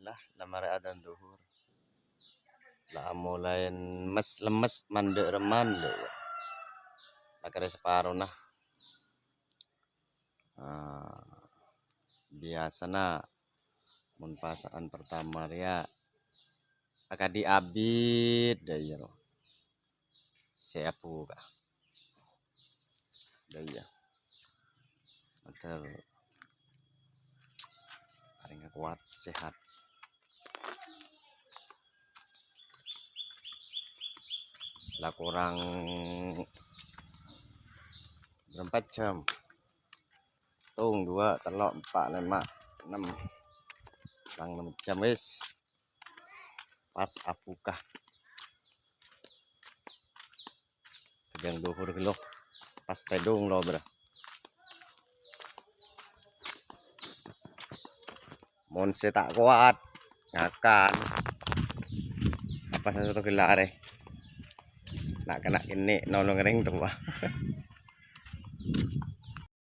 lah lamar adan duhur lah mulai lemes mandek reman deh ya. Lah separuh nah biasa nah mun pasaan pertama ya agak diabit deh ya siapu kah deh ya betul paling kuat sehat lah kurang berempat jam tung 2 telok 4 5 6 lang 6 jam wis pas apukah yang duhur lo pas tedung lo bro mon se tak kuat ngakan apa satu gelar nak kena ini nolong ring tuh